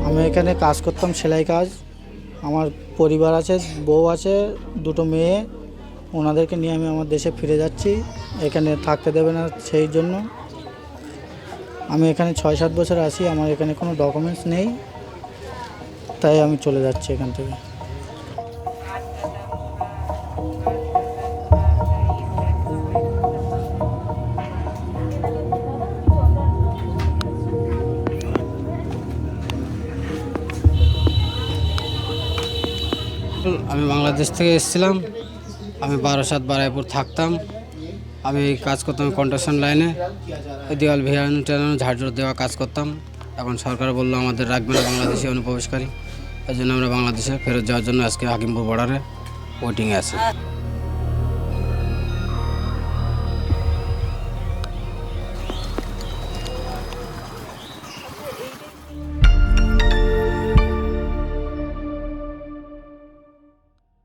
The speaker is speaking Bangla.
আমি এখানে কাজ করতাম, সেলাই কাজ। আমার পরিবার আছে, বউ আছে, দুটো মেয়ে। ওনাদেরকে নিয়ে আমি আমার দেশে ফিরে যাচ্ছি, এখানে থাকতে দেবে না সেই জন্য। আমি এখানে 6-7 বছর আছি, আমার এখানে কোনো ডকুমেন্টস নেই, তাই আমি চলে যাচ্ছি এখান থেকে। আমি বাংলাদেশ থেকে এসেছিলাম। আমি 12/7 বারাইপুর থাকতাম। আমি কাজ করতাম কন্ট্রাকশন লাইনে, দেওয়াল ভিড়ানো টেরানো ঝাড়ঝড় দেওয়া কাজ করতাম। এখন সরকার বললো আমাদের রাখবে না বাংলাদেশি অনুপ্রবেশকারী, এই জন্য আমরা বাংলাদেশে ফেরত যাওয়ার জন্য আজকে হাকিমপুর বর্ডারে ওয়েটিংয়ে আছি।